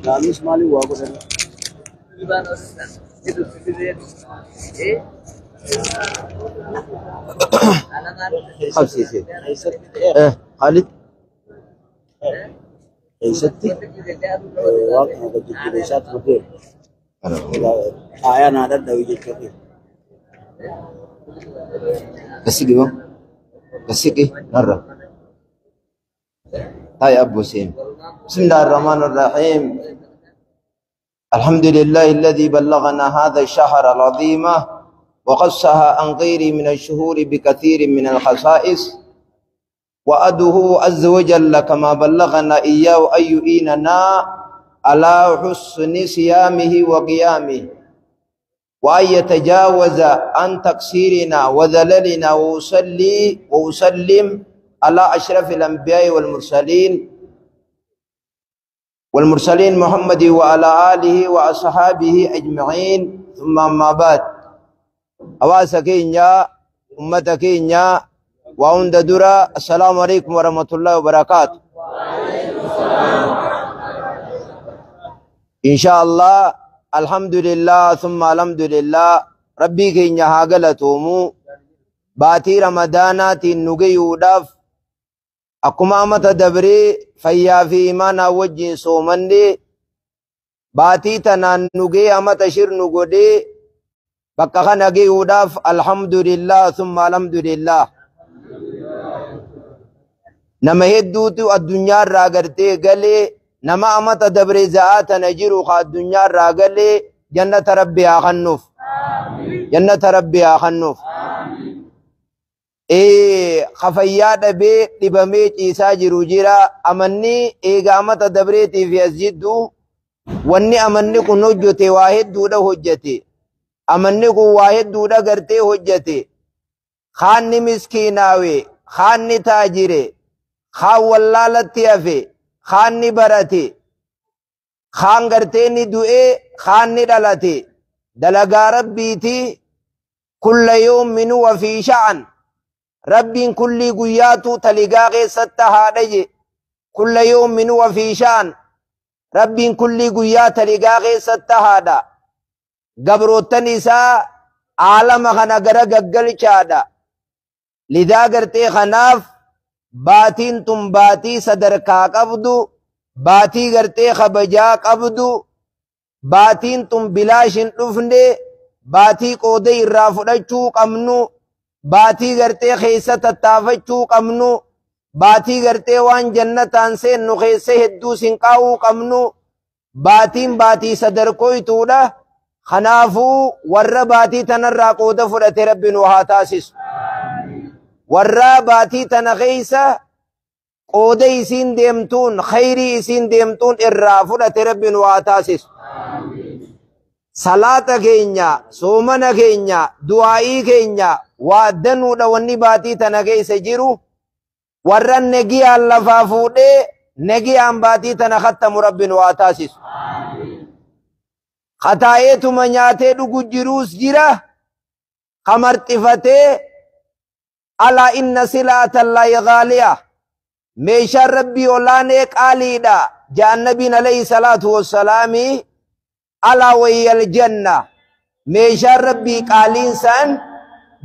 Lalu semali wa ko dan. خمسة ست خالد ستي واقع قد جلسات مدير آية نادر دوي جكتي كسيكي بام كسيكي مرة هاي أبو سيم بسم الله الرحمن الرحيم الحمد لله الذي بلغنا هذا الشهر العظيم وقصها عن غيره من الشهور بكثير من الخصائص وأده عز وجل كما بلغنا إياه أن يعيننا على حسن صيامه وقيامه وأن يتجاوز عن تقصيرنا وذللنا وأسلم على أشرف الأنبياء والمرسلين محمد وعلى آله وأصحابه أجمعين ثم أما بعد أواسا كينيا أمتا كينيا وعند درا السلام عليكم ورحمة الله وبركاته إن شاء الله الحمد لله ثم الحمد لله ربي كينيا هاقلتومو باتي رمضانات نغي ودف أكما أمتا دبري فيا في إيمانا وجه سومندي باتي تنان نغي أمتا شر نغدي bakka kana geeyuudhaaf alhamdulillah thumma alhamdulillah nama hedduutu addunyaarraa gartee galee nama amata dabre za'aatana jiru ka addunyaarraa galee jannata rabbi haa kannuuf jannata rabbi haa kannuuf ka fayyaa dhabee dhibamee ciisaa jiru jira amanni eega amata dabreetiif as jiddu wanni amanni kun hojjete waa hedduudha hojjete amanni kun waa hedduudha gartee hojjete khaanni miskiinaawe khaanni taajire khaan wallaalatti hafe khaanni barate khaan gartee ni du'ee khaanni dhalate dalagaa rabbiiti kulla yawmin wa fi sha'an rabbiin kulli guyyaatu taligaa keessatti haadha je kulla yawmin wa fi sha'an rabbiin kulli guyyaa taligaa keessatti haadha gabroottan isaa aalama kana gara gaggalchaadha lidaa gartee kanaaf baatiin tun baatii sadarkaa qabdu baatii gartee kabajaa qabdu baatiin tun bilaash hin dhufne baatii qoodee irraa fudhachuu qabnu baatii gartee keessa tattaafachuu qabnu baatii gartee waan jannataan seennu keessa hedduu sinqaa'uu qabnu baatiin baatii sadarkoytuudha خنافو ورّا باتي تنرّا قودة فرأت رب نوها تاسس ورّا باتي تنغيسة قودة يسين ديمتون خيري يسين ديمتون إرّا فرأت رب نوها تاسس صلاة كينيا سومنا كينيا دعائي كينيا وادنو دواني باتي تنغيسة جيرو ورّا نجي اللفافو دي نجي عن باتي تنختم رب نوها تاسس خطايتuma nyaatee dhugu jiruus jira kamarxifatee ala inna silaatallahi ghaaliya meeshaan rabbii olaanee qaaliidha jaan nabiin alayhi salaatu wassalaami ala wayyal janna meeshaan rabbii qaaliinsaan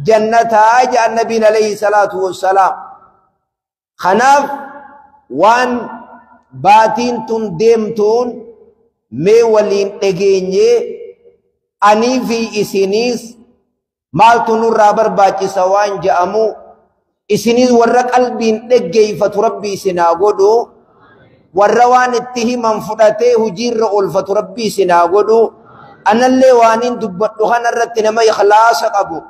jannataa jaan nabiin alayhi salaatu wassalaam kanaaf waan baatiin tun deemtuun mee waliin dhageenye anii fi isiniis maaltu nurraa barbaachisa waan je'amu isiniis warra qalbiin dhaggeeffatu rabbii isinaa godhu warra waan itti himan fudhatee hojiirra oolfatu rabbii isinaa godhu anallee waaniin dubbadhu kanarratti nama ikhlaasa qabu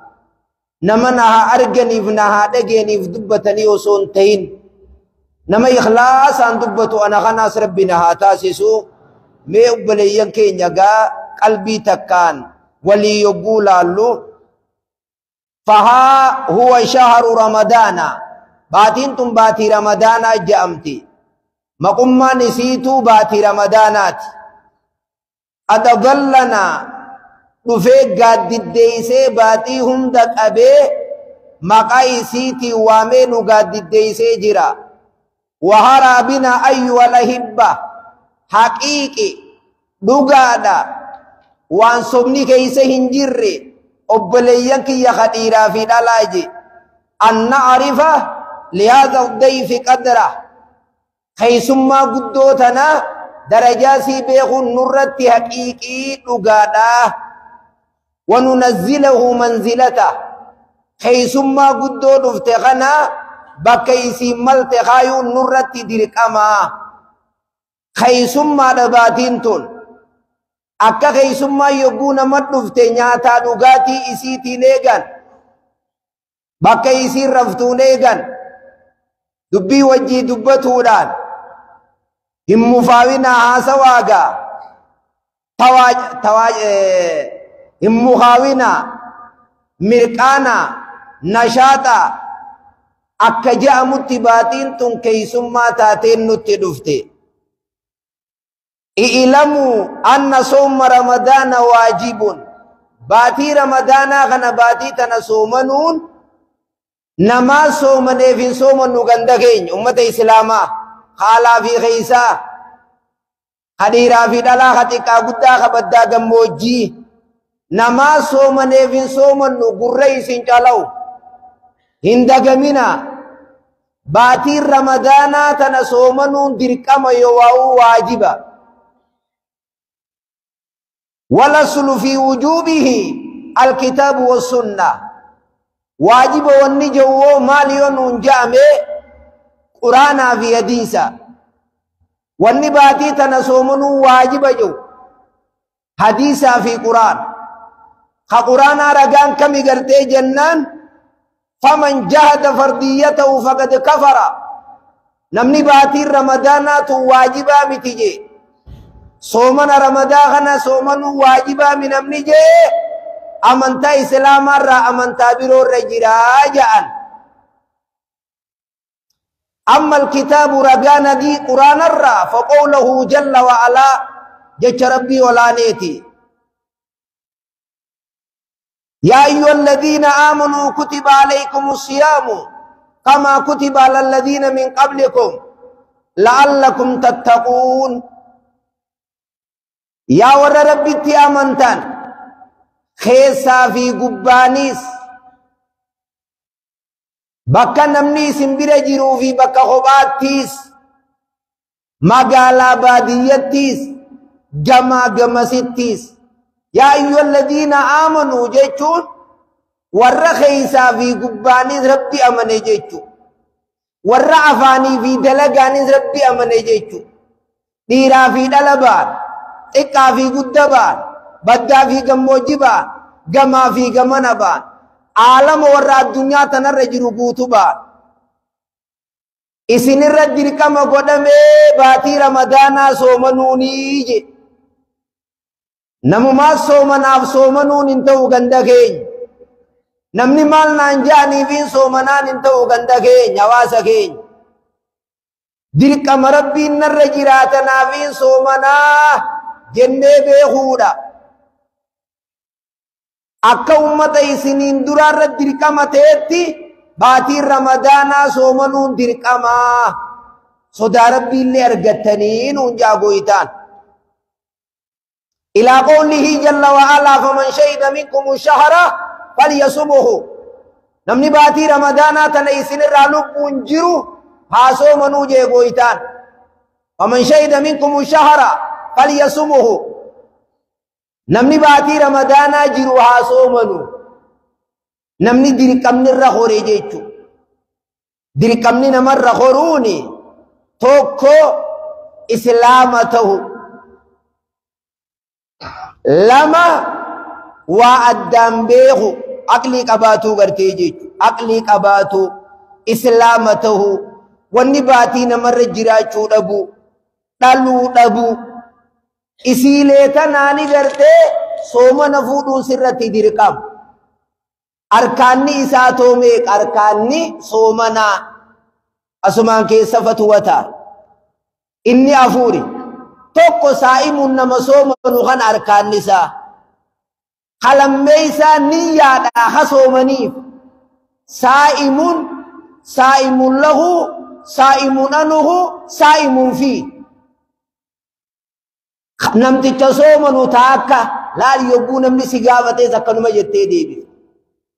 nama na haa arganiif na haa dhageeniif dubbatanii osoo hin ta'in nama ikhlaasaan dubbatu ana kanaas rabbi na haa taasisu mee obboleeyyan keenya gaa qalbii takkaan walii yogguu laallu fahaa huwa shahru ramadaana baatiin tun baatii ramadaanaa je'amti maqummaan isiituu baatii ramadaanaati adadallanaa dhufee gaaddiddeeysee baatii hunda qabee maqaa isiitii waamee nu gaaddiddeeysee jira waharaa binaa ayyuhal ahibba haqiiqi dhugaadha waan sobni keeysa hin jirre obboleeyyan kiyya khadhiiraa fi dhalaaje an na'rifa lihaadha dayfi qadra keeysummaa guddoo tana darajaa sii beekuun nurratti haqiiqii dhugaadha wanunazzilahu manzilata keeysummaa guddoo dhufte kana bakka isiin malte kaayuun nurratti dirqamaa keeysummaa dhabaatiin tun akka keeysummaa yogguu nama dhufte nyaataa dhugaatii isiitiin eegan bakka isiin raftuun eegan dubbii wajjii dubbatuudhaan hin mufaawinaa haasawaagaa hin muhaawinaa mirqaanaa nashaaxaa akka je'amutti baatiin tun keeysummaa taateen nutti dhufte i'lamuu anna sooma ramadaana waajibun baatii ramadaanaa kana baatii tana soomanuun namaa soomaneef hin soomannu ganda keenya ummata islaamaa haalaa fi keeysaa hadhiiraa fi dhalaa haxiqqaa guddaa kabaddaa gammoojjii namaa soomaneef hin soomannu gurra isin calawu hin dagamina baatiin ramadaanaa tana soomanuun dirqama yowaa'uu waajiba walaslu fi wujubihi alkitaabu wassunna waajiba wanni jawwoo maal yoo nuun ja'ame quraanaa fi hadiisa wanni baatii tana soomanuu waajiba jiru hadiisaa fi quraan ka quraanaa ragaan kami gartee jennaan faman jahada fardiyatahu faqad kafara namni baatiin ramadaanaa tun waajibaa miti jee soomana ramadaa kana soomanuu waajibaa mi namni jee amantaa islaamaarraa amantaa biroorra jiraa ja'an أما الكتاب رجانا دي قرآن الرا فقوله جل وعلا جج ربي ولا نيتي يا أيها الذين آمنوا كتب عليكم الصيام كما كتب على الذين من قبلكم لعلكم تتقون يا ور ربي تي أمنتان خيسا في قبانيس bakka namni isin bira jiruu fi bakka kophaattiis magaalaa baadiyyattiis gamaa gamasittiis yaa ayyuhalladhiina aamanuu jechuun warra keeysaa fi gubbaanis rabbi amane jechu warra afaanii fi dalagaanis rabbi amane jechu dhiiraa fi dhalabaan xiqqaa fi guddabaan baddaa fi gammoojjibaan gamaa fi gamana baan عالم ورا الدنيا تنرجل قوتبا إسن الرجل كما قدمي باتي رمضانا سومنوني نمو ما سومناف سومنون انتو غندكين نمني مال نانجاني فين سومنان انتو غندكين نواسكين دل كما ربي الرجلاتنا فين سومنا جنة بيخودا akka ummata isiniin duraarra dirqama ta'etti baatiin ramadaanaa soomanuun dirqamaa sodaa rabbiillee argattanii nuun jaagoyitaan ilaa qawlihi jalla wa'alaa faman shahida minkumu shahra falyasumhu namni baatii ramadaanaa tana isinirraa lubbuun jiru haa soomanuu jeegoyitaan faman shahida minkumu shahra falyasumhu namni baatii ramadaanaa jiru haa soomanu namni dirqamnirra horee jechu dirqamni namarra horuuni tokko islaama ta'u lama waa addaan beeku aqlii qabaatuu gartee jechu aqlii qabaatu islaama ta'u wanni baatii namarra jiraachuu dhabu dhaluu dhabu isiilee tanaani gartee soomana fuudhuun sirratti dirqam arkaanni isaa toomeeq arkaanni soomanaa asumaan keessa fatuwata inni afuuri tokko saa'imuun nama soomanu kan arkaanni isaa halammee isaa niyyaadha ha soomaniif saa'imuun lahu saa'imuun anuhu saa'imuun fii namticha soomanu taakka laal yogguu namni si gaafatees akkanuma jettee deebifte.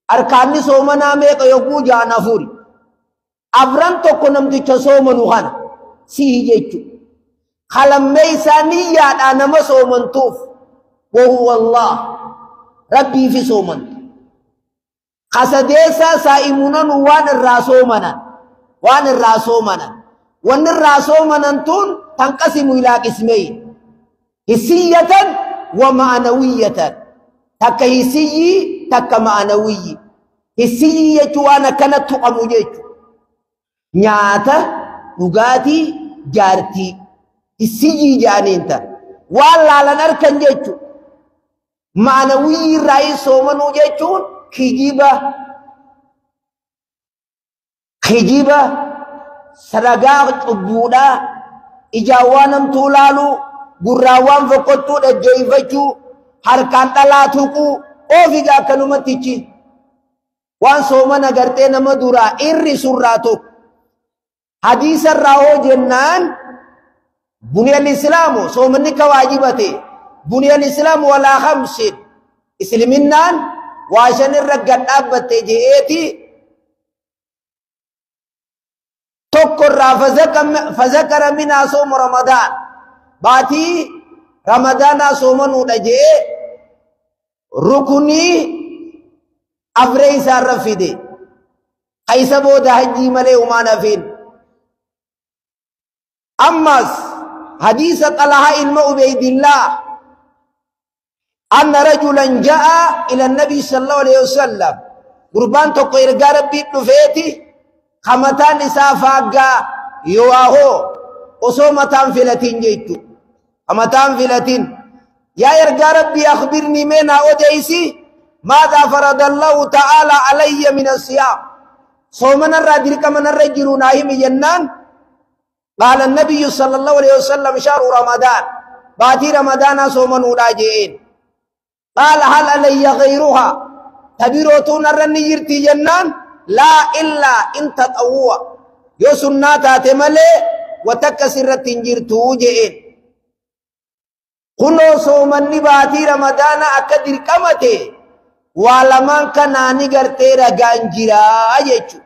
Arkaanni soomanaa meeqa yogguu jaan afuri. Afran tokko namticha soomanu kana sii jechu. Kalammee isaa niyyaadhaa nama soomantuuf wahuwa Allah rabbii fi soomantu. Kasadeessaa saa'imunan waan irraa soomanan waan irraa soomanan tun tanqasimu ilaa qismeyn hissiyatan wa ma'anawiyyatan takka hissiyyi takka ma'anawiyyi. Hissiyyi jechuun waan akkana tuqamu jechuudha. Nyaata dhugaatii jaartii hissiyyi jaaniin ta'a waan laalan arkan jechuudha. Ma'anawiyyi irraa soomanuu jechuun kijiba sadagaa cubbuudhaa ijaawwan namtuu laaluu gurraawwan fokkottuu dhaggeeffachuu harkaan dhalaa tuquu oofigaa akkanumatti waan soomana gartee nama duraa irri surraa tokko hadiisa irraa hoo jennaan buniyal islaamu soomanni ka waajibate buniyal islaamu walaa khamsin isliminnaan waa shan irra gad dhaabbatte je'eeti tokko irraa fazakara minaa sooma ramadaan baatii ramadaanaa soomanuudha je'e rukunii afree isaarra fide haysa booda hajjii malee umaan hafin. Ammas hadiisa Xalahaa ilma Ubaydillah anna rajulan ja'a ila nabi sallallahu alaihi wasallam gurbaan tokko ergaa rabbii dhufeeti kamataan isaa faaggaa yoo ahoo osoo mataan filatin jechu kamataan filatin yaa ergaa rabbii akhbirni mena odeysi ماذا فرض الله تعالى علي من الصيام صومنا الرادر كمن الرجل ناهم جنان قال النبي صلى الله عليه وسلم شهر رمضان باتي رمضان صومنا وراجعين قال هل علي غيرها تبيروتون الرنيرتي جنان لا إلا إن تطوع يسناتا تملي وتكسر التنجرتو جئين كنو صومني باتي رمضان أكدر كمته walaman kanani gartee ragaan jiraa jechuudha.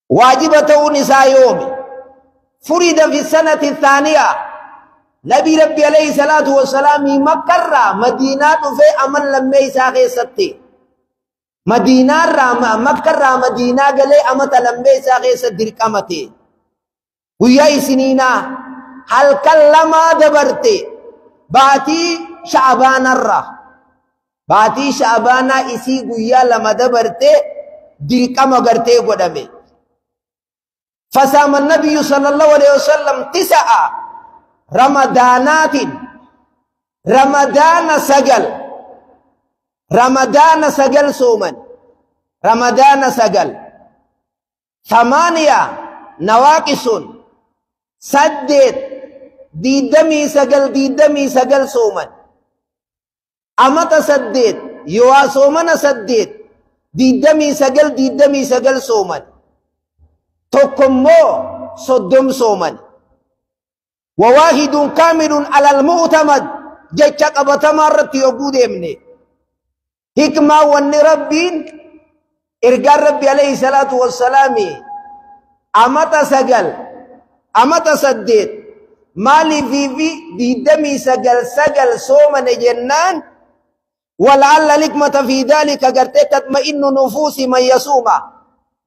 Waajiba ta'uun isaa yoomi furida fi sanati thaaniyaa nabii rabbi alayhi salaatu wassalaamii makkarraa madiinaa dhufee aman lammee isaa keessatti madiinaarraa makkarraa madiinaa galee amata lammee isaa keessatti dirqamate guyyaa isiniinaa halkan lamaa dabarte baatii sha'abaanarraa baatii sha'abaanaa isii guyyaa lama dabarte dirqama gartee godhame. فصام النبي صلى الله عليه وسلم 9 رمضانات رمضان سجل صوما رمضان سجل 8 نواقص سدد ديدمي سجل صوما أمت سدد يوا صومنا سدد ديدمي سجل صوما تكمو صدم صوما وواحد كامل على المعتمد جتك أبتمرت يبود يمني حكمة وان ربين إرقال ربي عليه الصلاة والسلام أمت سدد مالي في ديدمي سجل صوما جنان ولعل لكمة في ذلك قرتك تطمئن نفوس من يصوم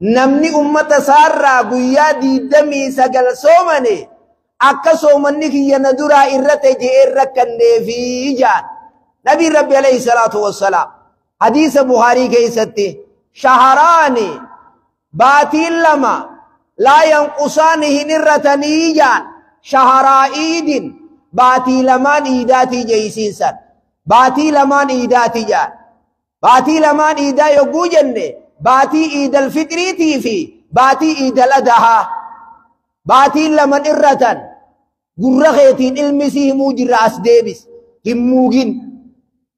namni ummata saarraa guyyaa 29 soomane akka soomanni kiyya na duraa irrate je'een rakkanneefi jaan nabii rabbi alayhi salaatu wassalaam hadiisa buhaarii keessatti shaharaani baatiin lama laa yanqusaani hin irratanii jaan shaharaa iidin baatii lamaan iidaatii jeeysiinsan baatii lamaan iidaatii jaan baatii lamaan iidaa yogguu jenne باتي عيد الفطر في باتي عيد الأضحى باتي لمن إرتن غرختين المسيح موجر راس ديبس هموجين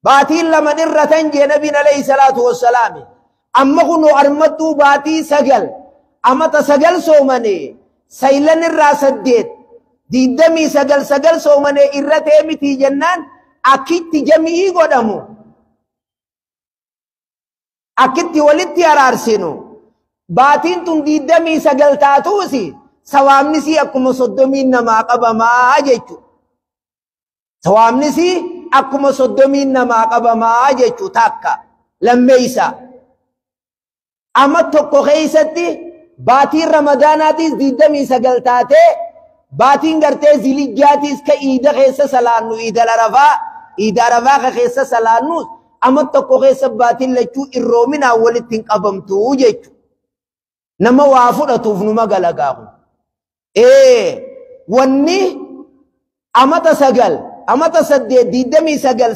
باتي لمن إرتن جنبي عليه الصلاة والسلام أما كنو أرمتو باتي سجل أما تسجل سومني سيلن الراس الديت diddamii sagal soomane irra ta'e miti jennaan akkitti jamii godhamu akkitti walitti araarsinu baatiin tun diddamii sagal taatuusi sawaamnisii akkuma 30 namaa qabamaa jechu sawaamnisii akkuma 30 namaa qabamaa jechu takka lammeeysa amma tokko keessatti baatiin ramadaanaatis diddamii sagal taatee baatiin gartee zilijjaatis ka iida keessa salaannu iida arafaa keessa salaannu amma tokko keessa baatiin lachuu irroominaa walitti hin qabamtu jechu nama waa fudhatuuf numa galagaahu wanni amata sagal amata saddeet diddamii sagal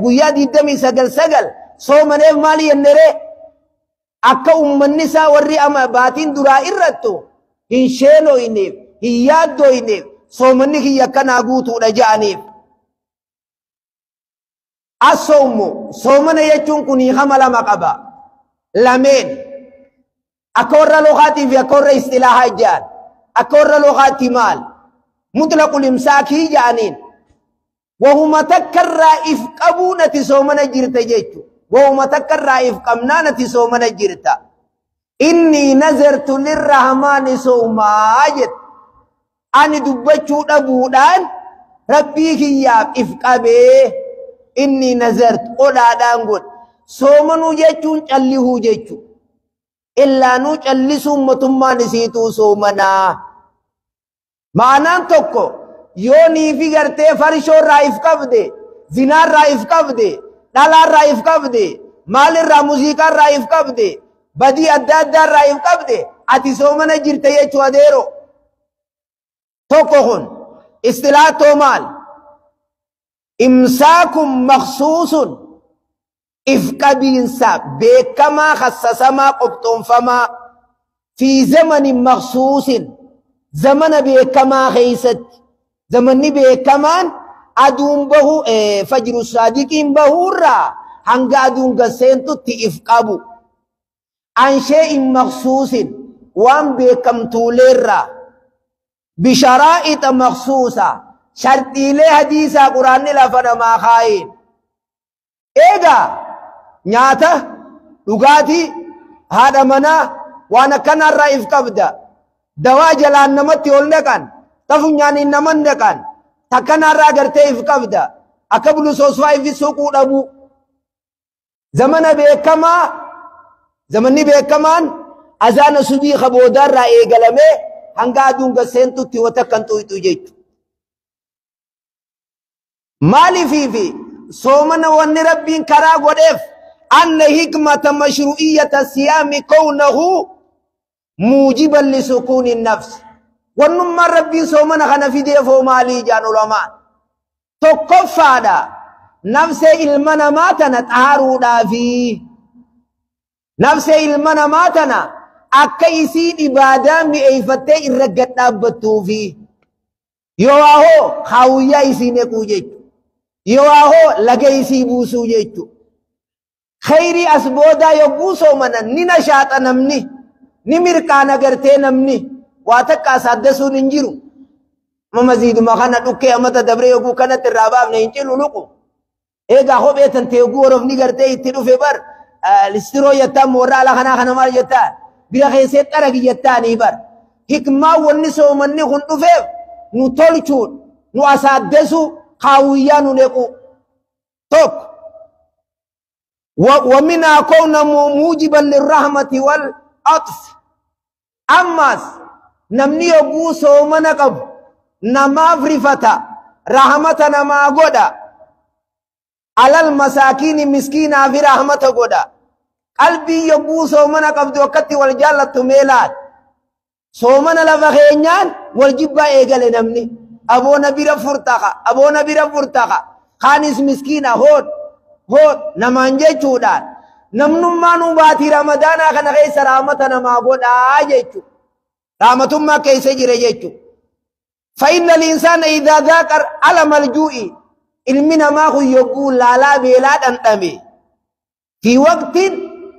guyyaa diddamii sagal soomaneef maali jennere akka ummanni isaa warri ama baatiin duraa irrattu hin sheenooyneef hin yaaddooyneef soomanni kiyya akkanaa guutuudha ja'aniif asoomu soomana jechuun kun hiikama lama qaba lameen akka warra lugaatii fi akka warra istilaahaa ja'an akka warra lugaatti maal mutlaqul imsaakii ja'aniin wahuma takkarraa if qabuunati soomana jirta jechu wahuma takkarraa if qabnaanati soomana jirta inni nazartu lirrahmaani soomaa jette ani dubbachuu dhabuudhaan rabbii kiyyaaf if qabee inni nazartu odhaadhaan godhe soomanuu jechuun callihuu jechu illaanuu callisuun mootummaan isiituu soomanaa maanaan tokko yoonii fi gartee farishoorraa if qabde zinaarraa if qabde dhalaarraa if qabde maalirraa muuziqaarraa if qabde badii adda addaarraa if qabde ati soomana jirta jechuu adeero tokko kun istilaattoo maal imsaakum maqsuusun if qabiinsa beekamaa khassasamaa qophoonfamaa fi zamanin maqsuusin zamana beekamaa keeysatti zamanni beekamaan aduun bahu fajru saadiqiin bahuurraa hanga aduun gasseentutti if qabu an shay'in maqsuusin waan beekamtuuleerraa bisharaa'ixa maqsuusa sharxiilee hadiisaa quraanni lafa namaa kaa'een eegaa nyaata dhugaatii haadha manaa waan akkanarraa if qabda dawaa jalaan namatti ol naqan tafunyaaniin naman naqan takkanarraa gartee if qabda akka bulusoosfaa ifi suquu dhabu zamana beekamaa zamanni beekamaan azaana subii kaboodaarraa eegalamee hanga aduun gasseentutti watakkan xuyxu jechu maalifiifi soomana wanni rabbiin karaa godheef anna hikmata mashru'iyyata siyaami kawnahu muujiban lisukuuni nafs wannummaan rabbiin soomana kana fideefoo maalii jaan ulamaan tokkoffaadha nafsee ilma namaa tana xaaruudhaafi nafsee ilma namaa tana akka isii ibaadaa mi'eeyfattee irra gad dhaabbattuufi yoo ahoo haawuyyaa isii nequu jechu yoo ahoo laga isii buusuu jechu khayrii as boodaa yogguu soomanan ni nashaaxa namni ni mirqaana gartee namni waa takka asaddasuun hin jiru mamaziiduma kana dhukkee amata dabre yogguu kanatti irraa baafne hin ciluluqu eegaa kophee tante yogguu orofni gartee itti dhufe bar listiroo jettaan moorraa ala kanaa kana maal jettaan bira keessee xaragi jettaanii bar hikmaa wanni soomanni kun dhufeef nu tolchuun nu asaaddesu kaawuyyaa nu nequ tokko ومنها كونه موجبا للرحمة والعطف أماس نمني يبو سومنا قب نما فرفتا رحمة نما قدا على المساكين مسكين في رحمة قدا قلبي يبو سومنا قب دوكتي والجالة ميلاد سومنا لفخينيان والجبا إيقال نمني أبونا بيرا فرتاقا خانس مسكين هود namaan jechuudhaan namnummaan ubaatii ramadaanaa kana keessa rahmata namaa godhaa jechu rahmatummaa keessa jira jechu فإن الإنسان إذا ذاكر ألم الجوع علمنا ما هو يقول لا لا بلاد أنتمي في وقت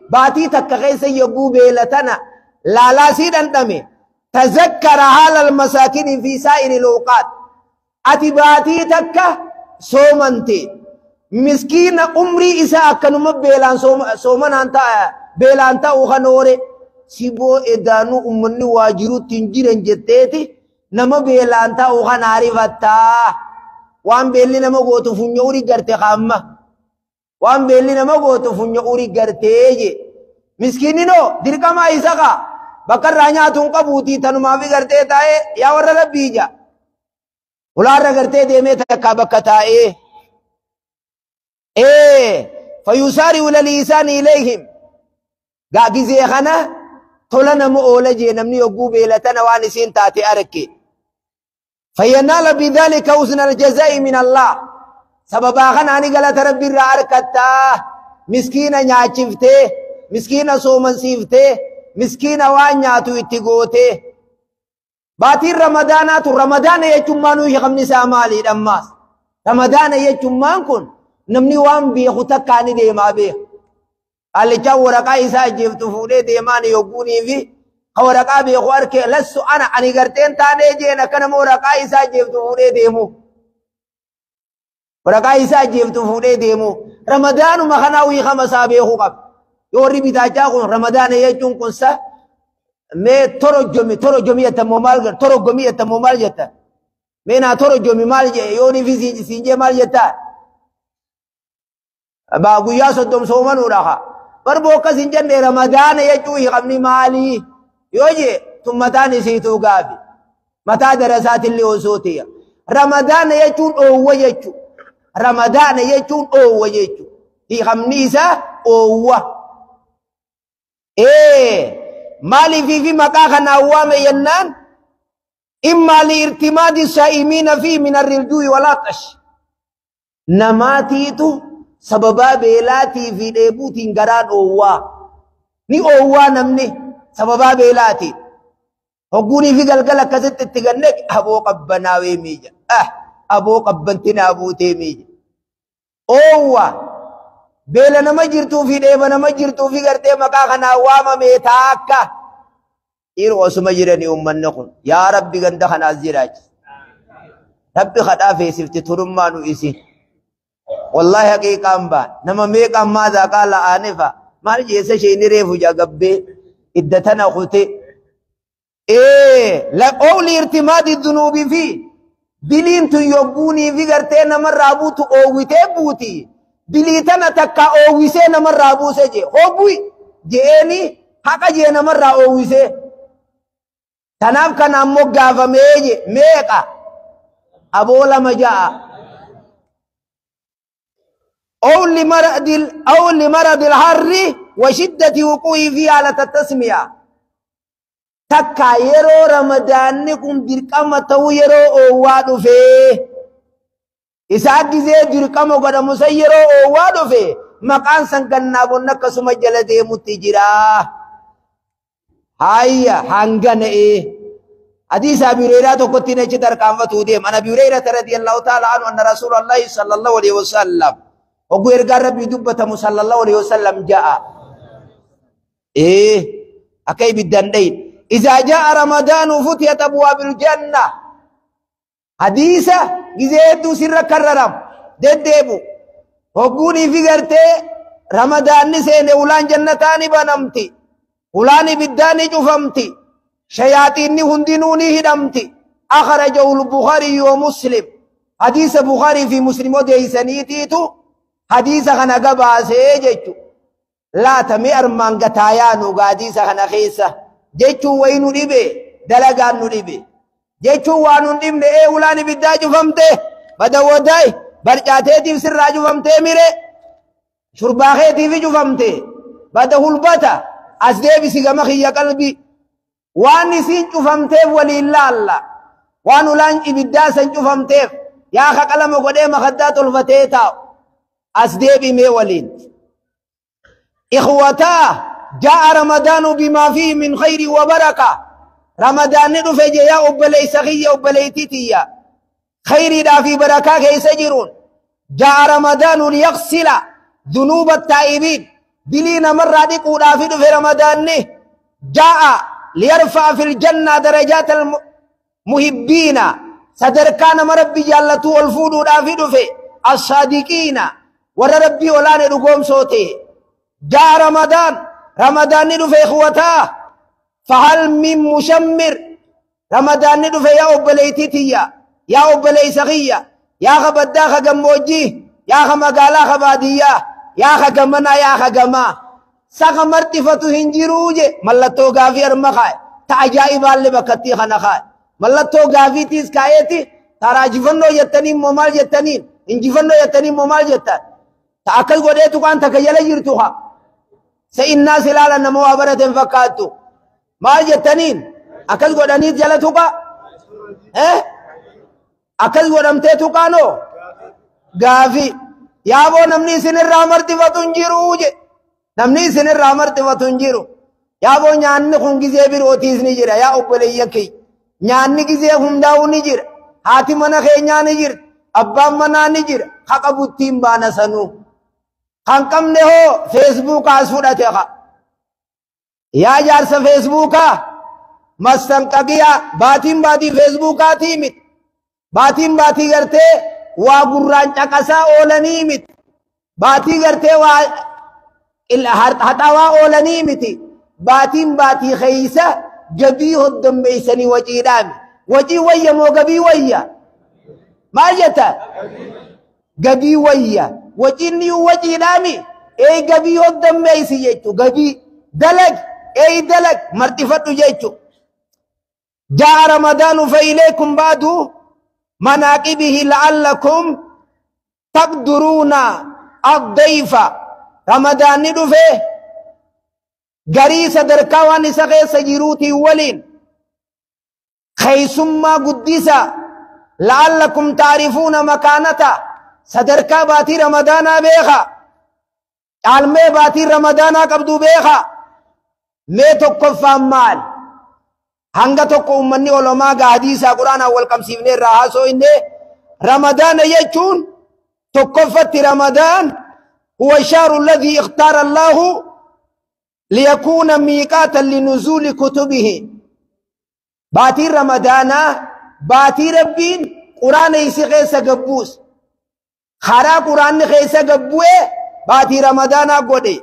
باتي تكغيس يقول بلتنا لا لا سيد أنتمي تذكر حال المساكين في سائر الأوقات أتباتي تكا صومنتي مسكين عمري إساء كنما بيلان صومن أنت بيلان تا وخنوري سيبو إدانو أمني واجرو تنجيرن جتتي نما بيلان تا وخناري فتا وان بيلي نما قوتو فنيوري غرتي خامة وان بيلي نما قوتو فنيوري غرتي مسكينينو دركا ما إساقا بكر رانيا تونقا بوتي تنو ما في غرتي تاي يا ورد بيجا ولارا غرتي ديمي تكا بكتاي فيسارع للإنسان إليهم غاغيزي خنا تولنا مؤولجي نمني يقو بيلتنا وانسين تاتي أركي فينال بذلك حسن الجزاء من الله سببا خنا أني قلت ربي رأركتا مسكينة نياچفته مسكينة سومن سيفته مسكينة وانياتو اتقوته باتي رمضانات رمضان يجمانو يخمني سامالي دماس رمضان يجمان كن نمني وان بيخو تكاني ديما بيخ قال لي ورقا إسا جيفتو فولي ديماني يقوني في ورقا بيخو أركي لسو أنا أني قرتين تاني جينا كنم ورقا إسا جيفتو فولي ديمو ورقا إسا جيفتو فولي ديمو رمضان مخناوي خمسا بيخو قب يوري بتاجاكم رمضان يجون كنسا مي تورو جمي يتمو مال تورو جمي يتمو مال جتا مينا تورو جمي مال يوني في سينجي مال جتا باقو يا صدوم سومن وراها بربوكا سنجن رمضان يجوه قبني مالي يوجي ثم تاني سيتو قابي متى درسات اللي وصوتية رمضان يجون أوه يجو رمضان يجون أوه يجو هي خمنيسة أوه مالي في مكاخنا أوام ينان إما لارتماد السائمين فيه من الرجوع والعطش نماتيتو سببا بيلاتي في ديبوتين غران أووا ني أووا نمني سببا بيلاتي هقوني في قلقلة كزت التغنك أبو قبناوي ميجا أبو قبنتنا أبو تيميجا أووا بيلا نمجرتو في ديبا نمجرتو في غرتي مكاخنا واما ميتاكا إيرو أسمجرني أمنكم يا ربي غندخنا الزراج ربي خطافي سفتي ترمانو إسي والله حقيقة أمبا نما ميقا ماذا قال آنفا ما نجيسا شيء نريفو جا قبي إدتنا خوتي أولي ارتماد الذنوب فيه بلين تيوبوني في غرتين مرة بوتو أوويتي بوتي بليتنا تكا أوويسي نمرة بوسي جي خوبوي جيني حقا جينا مرة أوويسي تنام كان أمو غافا ميجي ميقا أبولا مجاء أو لمرض الحر وشدة وقوعه في حالة التسمية تكا يرو رمضان نكم درقم تو يرو أوادو فيه إساق زي درقم وقد مسيرو أوادو فيه مقان سنقنا بنك سمجل دي متجرا هاي هنغن حديث أبي هريرة كنتنا جدر كامفتو ديم أنا أبي هريرة رضي الله تعالى عنه أن رسول الله صلى الله عليه وسلم وقير قال ربي دبته صلى الله عليه وسلم جاء أكيد الدندين إذا جاء رمضان فتحت أبواب الجنة حديثة جزيدو سر كررم ددبو وقوني في قرتي رمضان نسين أولان جنتاني بنمتي أولاني بداني جفمتي شياطيني هندنوني هدمتي أخرجه البخاري ومسلم حديث بخاري في مسلم وديسانيتيتو حديث خنا قبا سيجتو لا تمي أرمان قتايانو حديث خنا خيسة جتو وينو نبي دلقان نبي جتو وانو نبي أولاني بداجو فمته بدا وداي برجاتي في سراجو فمته ميري شرباخيتي في جو فمته بدا هلبتا أسدي بسيقمخي يا قلبي واني سين جو فمته ولله الله وانو لان إبدا سن جو فمته يا أخي قلم قدام خدات الفتيتا أسدي ميولين إخوتا جاء رمضان بما فيه من خير وبركة رمضان نفج يا أبلي سخي أبلي تيتيا خير دا في بركة كيسجرون جاء رمضان ليغسل ذنوب التائبين بلين مرة ديكو دا في رمضان جاء ليرفع في الجنة درجات المحبين صدركان مربي جالتو الفودو دافدو في الصادقين ور ربي ولان رقوم صوتي جاء رمضان رمضان ندو في إخوته فهل من مشمر رمضان ندو في يا أبليتيتيا يا أبلي سغية يا خبدا خجموجي يا خمقالا خبادية يا خجمنا يا خجما سخمرتفتو هنجروجي ملتو غافي أرمخاي تعجائب اللي بكتي خنخاي ملتو غافي تيس كايتي تراجفنو يتنين ممال يتنين انجفنو يتنين ممال يتن تأكل قديتو كان تكيلا يرتوها سإنا سلالا نمو عبرة فكاتو مال يتنين أكل قدانيت جلتو كا أكل قدامتو كانو غافي يابو نمني سنر رامرتفتو انجروجي namni isin irraa martifatu hin jiru yaaboo nyaanni kun gizee birootiis ni jira yaa obboleeyyan kee nyaanni gizee hundaa'u ni jira haati mana keenyaa ni jirti abbaan manaa ni jira haqa buttiin baana sanuu kan qabne hoo feesbuukaas fudhate haa yaa jaarsa feesbuukaa mastanqaqiyaa baatiin baatii feesbuukaatii miti baatiin baatii gartee waa gurraan caqasaa oolanii miti baatii gartee waa هتاوا أولاني متي باتين باتي خيسة جبيه الدم بيسني وجي دامي وجي ويا مو جبي ويا ما جتا جبي ويا وجيني وجي دامي أي جبيه الدم بيسي جيتو جبي دلك أي دلك مرتفع جيتو جاء رمضان فإليكم بعد مناقبه لعلكم تقدرون الضيف رمضان ندفه غري صدركا وان سغي سجيروتي ولين خيسما قدسا لعلكم تعرفون مكانتا صدركا باتي رمضان بيخا علمي باتي رمضان قبضو بيخا مي تقف مال هنگا تقو امني علماء حديثا قرآن اول كم سيبني راحسو انه رمضان يجون تقفت رمضان هو الشهر الذي اختار الله ليكون ميقاتا لنزول كتبه باتي رمضان باتي ربين قرآن ايسي غيسا قبوس خارا قرآن غيسا قبوه باتي رمضان قده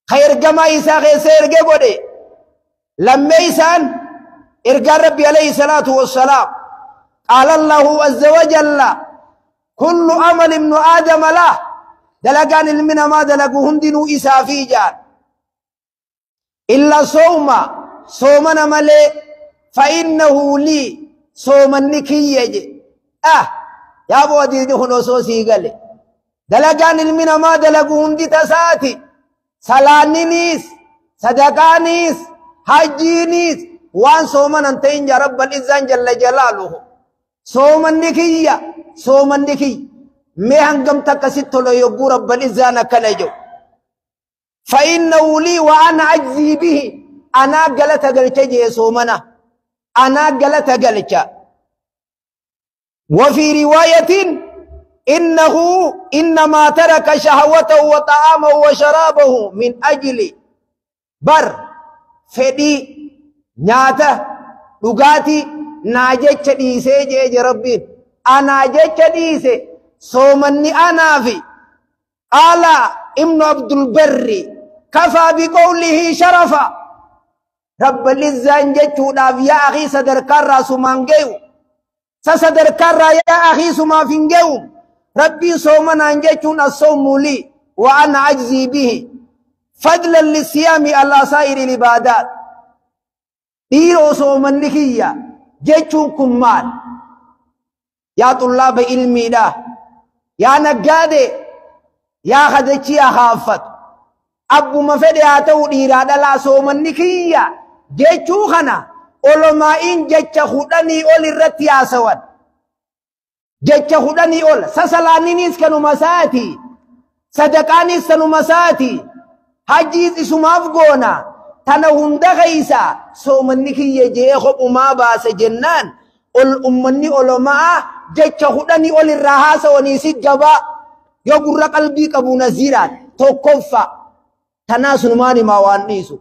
خير جمع ايسا غيسا ارگه قده لما ايسان ارگا ربي عليه الصلاة والسلام قال الله عز وجل كل عمل ابن آدم له دلقان المنا ما دلقوا هندنوا إسافي جان إلا صومنا ملي فإنه لي صوما نكي يجي يا أبو ديني هنوسوسي قال دلقان المنا ما دلقوا هندي تساتي سلانينيس صدقانيس حجينيس وان صومنا انتين يا رب الإذن جل جلاله صوما نكي मैं हंगम तक सित लो यो गुर बलिजाना कलेजो فإنه لي وأنا أجزي به أنا قلت قلت جيسومنا أنا قلت قلت وفي رواية إنه إنما ترك شهوته وطعامه وشرابه من أجل بر فدي ناته لغاتي ناجت ديسي جيج ربي أنا جت ديسي صومني أنا في قال ابن عبد البر كفى بقوله شرفا رب الإزان جتو يا أخي صدر كرا سمانجيو سصدر كرا يا أخي سمافنجيو ربي صومنا جتون الصوم لي وأنا أجزي به فضلا للصيام على سائر العبادات ديرو صومن لكيا جتون كمال يا طلاب علمي لا يا نجادي يا خدتي يا خافت أبو مفدي أتو ديرا دلا صومن لكيا جتو خنا علماء جت خدني أول الرتيا سواد جت خدني أول سسلانينيس كانوا مساتي صدقانيس كانوا مساتي حجيز اسماف قونا تنهن دغيسا صومن لكيا جي خب ما باس جنان الأمني علماء جت خدني أول الرهاس ونيسي جبا يقول قلبي كبو نزيرات توقفا تناسل ماني ما وانيسو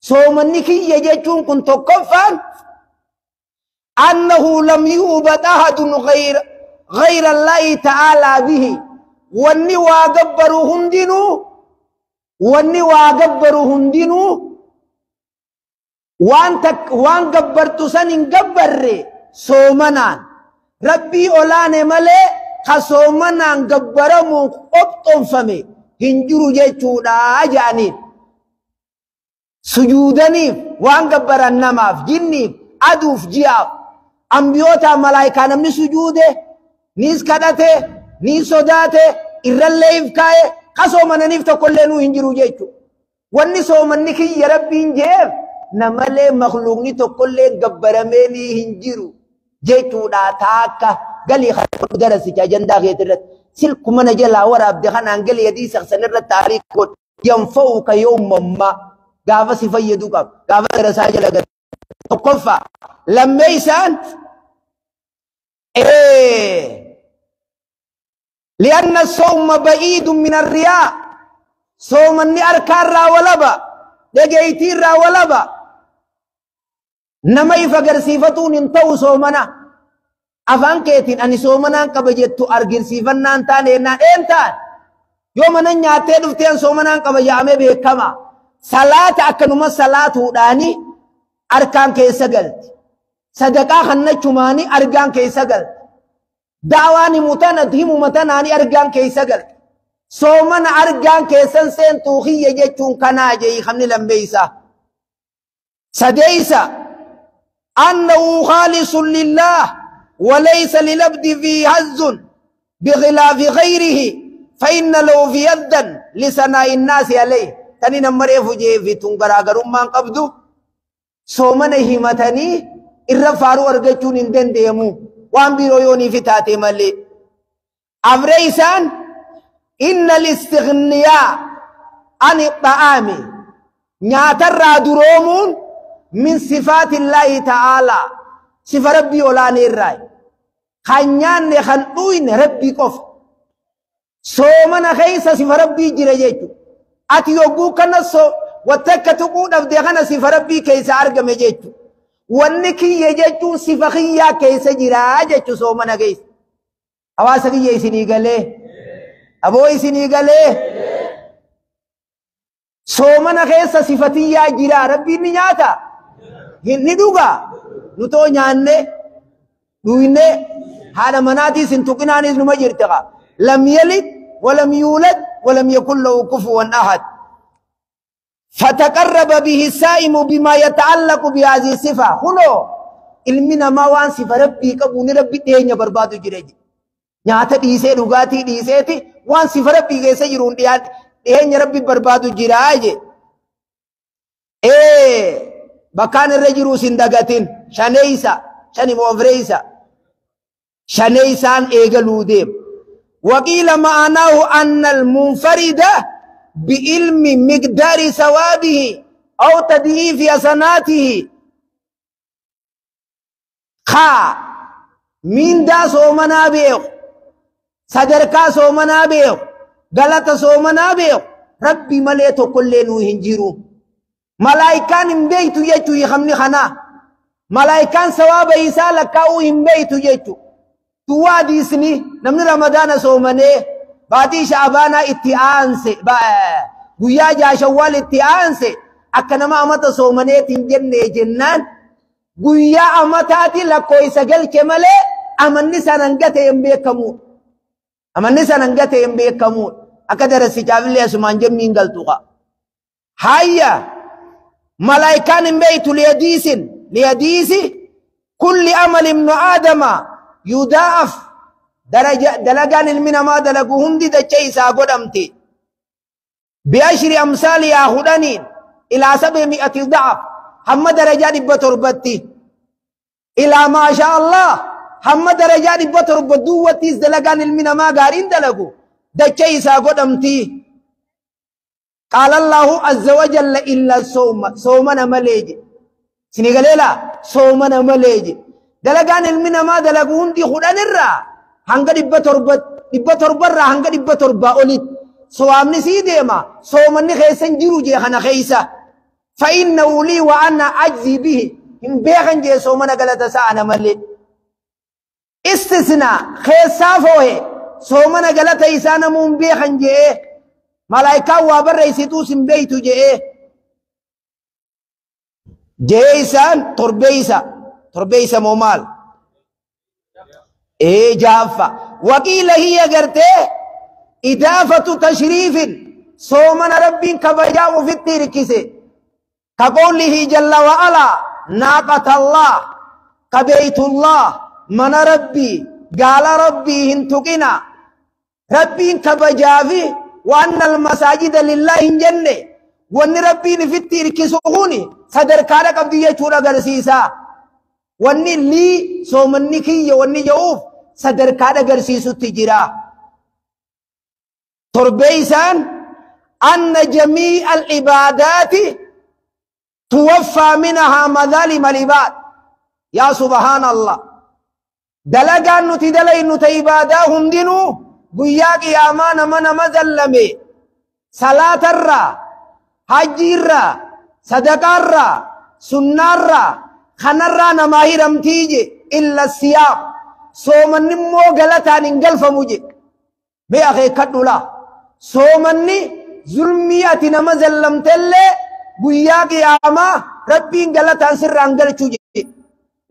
صومني كي يجتون كنت كفا أنه لم يوبد أحد غير الله تعالى به واني واقبرهم دينو وان قبرت سنين قبر صومنان ربي أولاني ملي خصومنان قبرمو قبطن فمي هنجرو جيتشودا جانين سجودنيف وان قبران نماف جنيف أدوف جياف أنبيوتا ملايكا نمني سجوده نيس كدته نيس صداته إراليف كاي خصومنانيف تقلنو هنجرو جيتشو واني صومني كي يربي نجيب نمالي مخلوقني تقلن قبرميني هنجرو جيتشودا تاكا قالي خلق درسي جاجندا غيترت سلك من جلا وراب دخان انجل يدي سخسنر التاريخ ينفوك يوم ما قاف سفيدوك قاف رساجة لقد تقفى لما يسان لأن الصوم بعيد من الرياء صوم اني أركان را ولبا دقيتين را ولبا نما يفقر صفتون انتو صومنا afaan keetiin ani soomanaan qaba jettu argisiifannaan taane ennaan eentaan yoo mana nyaattee dhufteen soomanaan qaba yaamee beekama salaata akkanuma salaatuudhaani arkaan keessa galti sadaqaa kannachumaani argaan keessa galti daawaani himu matanaani argaan keessa galti soomana argaan keessan seentuu hiyya jechuun kanaa jee kamni lammeeysa sadeeysa annahu khaalisun lillah وليس للعبد في هز بخلاف غيره فإن له في يدا لسناء الناس عليه تاني نمره فجي في تنقراغر من قبضه صومنا همتني الرفارو أرغجون اندن ديمو وان بيرويوني في تاتي ملي أفريسان إن الاستغنياء عن الطعام ناتر درومون من صفات الله تعالى صفة ربي ولاني الرأي خانيان خلقوين ربي قف صومنا خيسا صفة ربي جرجيتو أتي يوغو كنسو وتكتقود أفديخنا صفة ربي كيسا أرقم جيتو وانكي يجيتو صفة خيا كيسا جراجيتو صومنا خيس أواسكي يسيني قلي أبو يسيني قلي صومنا خيسا صفتي يا جرا ربي نياتا ندوغا نتو نيانne دوينه هذا مناتي سنتقناني نما جرتغا لم يلد ولم يولد ولم يكن له كفوا احد فتقرب به السائم بما يتعلق بهذه الصفه هنا علمنا ما وان صفه ربي كبون ربي دينيا بربادو جريج نياتا ديسه دغاتي ديسهتي وان صفه ربي كيسه جرون دينيا ربي بربادو جراج بكان الرجل سندغتين شنيسا شني موفريسا شنيسان ايغلو ديم وقيل معناه ان المنفرد بعلم مقدار ثوابه او تضعيف حسناته خا من دا سومنا بيو صدركا سومنا بيو غلط سومنا بيو ربي مليتو كلنو هنجيرو ملائكان بيتو يجو يخمني خنا ملائكان ثواب عيسى لكاو بيتو يجو توادي سني نمن رمضان صومني بعدي شعبانا اتيانسي ويا جا شوال اتيانسي اكنما امتا صومني تنجن جنان ويا امتاتي لكوي سجل كمله امني سننغته يمبيكمو امني سننغته يمبيكمو اكدر سجابلي اسمان جمين غلطوها هيا ملائكان بيت ليديس كل عمل ابن آدم يضاعف درجة دلقان المنا ما دلقوهم دي دجيسا قدمتي بعشر أمثال ياخدانين إلى 700 ضعف هم درجات بتربتي إلى ما شاء الله هم درجات بتربتي دلقان المنا ما قارين دلقو دجيسا قدمتي قال الله عز وجل إلا الصوم صومنا مليجي سنقليلا صومنا مليجي دلقان المنا ما دلقون دي خدان الرا هنگا دبا تربا را هنگا دبا تربا أوليد صوامني سيدي ما صومني خيسن جرو جي خنا خيسا فإنه لي وأنا أجزي به إن بيغن جي صومنا قلت ساعنا ملي استثناء خيصافه صومنا قلت إسانا مون بيغن جي ملايكا وابر رئيسيتو سنبيتو جي إسان تربيسا مومال جافة وقيل هي قرته إضافة تشريف صومنا ربي كبجاو في التركيسي كقوله جل وعلا ناقة الله كبيت الله من ربي قال ربي هنتقنا ربي كبجافي وأن المساجد لله جنة وأن ربي في التركيسوني صدر كارك أبدية شورا قرسيسا وأن لي صومني كي وأن يوف صدر كارك قرسيسو تجرا تربيسان أن جميع العبادات توفى منها مظالم العباد يا سبحان الله دلقان نتدلي نتعباداهم دينو بياك يا مان من مظلمي صلاة الرا حج الرا صدقاء الرا سنة الرا خنرا نماهي رمتيجي إلا السيام صومني مو غلطان انقلف مجي بيأخي كدولا صومني ظلمياتي نمظلم تلي بياك يا ما ربي غلطان سر انقل چوجي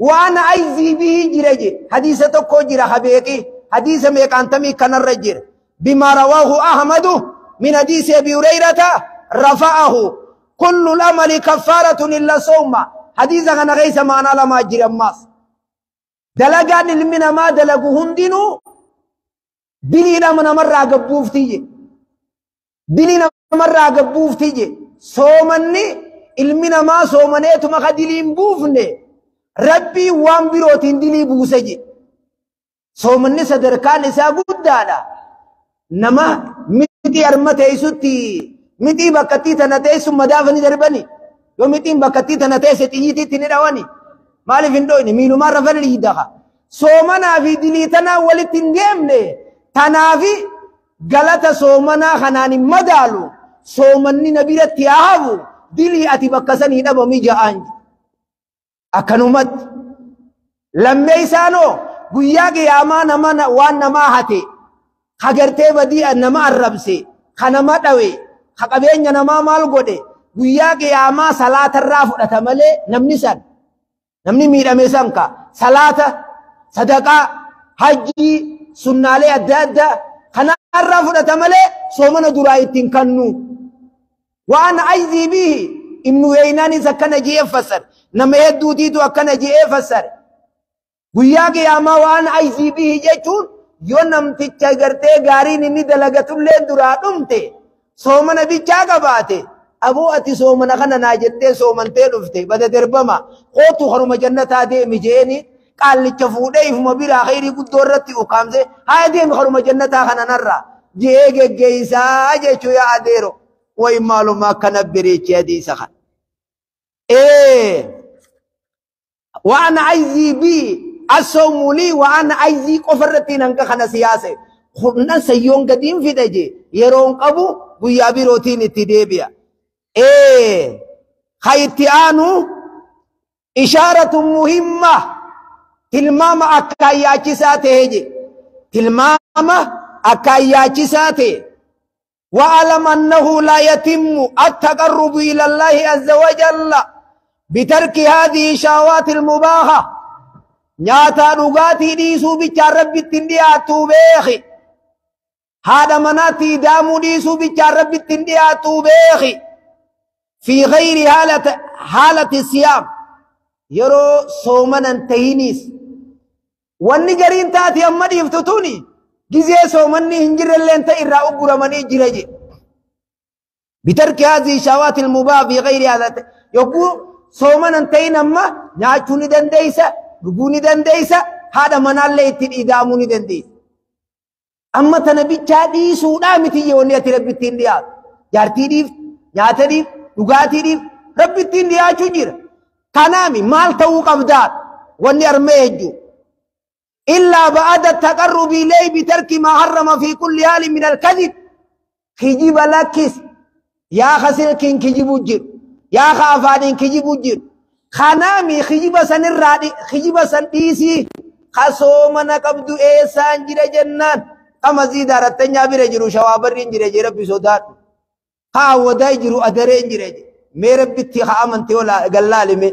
وانا عايزي به جرجي حديثة كو جرا حبيقي حديث ميقانتمي كان الرجل بما رواه أحمد من حديث أبي هريرة رفعه كل الأمل كفارة إلا صوم حديث كان غيث معنا لما جرى الناس دلقان المنا ما دلقوا هندنو دلينا من مرة قبوف تيجي دلينا مرة قبوف تيجي صومني المنا ما صومنيت ما خدلين بوفني ربي وان بروتين دلي بوسجي صومني صدركان إسا قدانا نما متي أرمته يسوتي متي بكتي تنتهي مدافني دربني يوم متي بكتي تنتهي ستيجي تنيرواني مالي فندوني مينو مرة فلي دخا صومنا في دليتنا ولتنجمني تنافي غلط صومنا خناني مدالو صومني نبيرة تياهو دلي أتي بكسني نبو ميجا أنج أكنومت لما يسانو guyyaa qiyaamaa nama waan namaa hate hagartee badii nama arrabse kanama dhawe haqabeenya namaa maal godhe guyyaa qiyaamaa salaatarraa fudhata malee namni miidhame sanka salaata sadaqaa hajjii sunnaalee adda addaa kanarraa fudhata malee soomana duraa ittiin kannu waan aizii bihi ibnu weynaanis akkana je'ee fassar nama hedduutiitu akkana je'ee fassar guyyaa qiyaamaa waan aizii bihi jechuun yoo namticha gartee gaariin inni dalagatullee duraa dhumte soomana bichaa qabaate aboo ati soomana kana naa jettee soomantee dhufte bada darbama qootu haruma jannataa deemi jeeni qaallicha fuudhee ifuma biraa khayrii guddoo irratti ukaamse haa deemi haruma jannataa kana narra jee geggeeysaa jechuu yaa adeero way maaluma akkana bireechi hadiisa kan waan aizii bihi الصوم لي وأنا عايزي قفرتين أنك خنا سياسة خلنا سيون قديم في دجي يرون أبو ويابي روتين التدبيا خيتيانو إشارة مهمة تلمام أكاياتي ساته تلمام أكاياتي ساته وأعلم أنه لا يتم التقرب إلى الله عز وجل بترك هذه الشهوات المباحة نياتا نغاتي ديسو بيچار ربتين دياتو بيخي هذا مناتي دامو ديسو بيچار ربتين دياتو بيخي في غير حالة الصيام يرو صومنا انتهينيس واني جرين تاتي اما ديفتتوني جزي صومني هنجر اللي انت إرا أقر مني جرجي بترك هذه الشهوات المباح في غير هذا يقول صومنا انتهين اما ناچوني دنديسا رجوني دنديسا هذا من الله يتداموني دنديس أما تنبي تادي سودا متي يوني أتربيتين ديا جارتي ديف نياتا ديف رجاتي ديف ربيتين ديا شجير كنامي مال توق أبدار وني أرميجو إلا بعد التقرب إليه بترك ما حرم في كل حال من الكذب كجيب لكس يا خسر كين كجيب وجر يا خافانين كجيبو جير خنامي خجيبا سن الرادي خجيبا سن ديسي خصومنا قبدو إيسان جير جنان كما زيدا رتنيا بيرجرو شوابرين جير جير بسودات ها وداي جيرو أدرين جير मेरे बित्ती खामन थे वाला गल्लाले में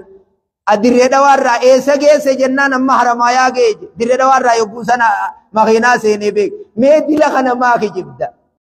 अदिरेडवार रा ऐसे कैसे जन्ना नम्मा हरमाया गे दिरेडवार रा यो कुसना मखीना से ने बे मैं दिला खाना माँ की जिब्दा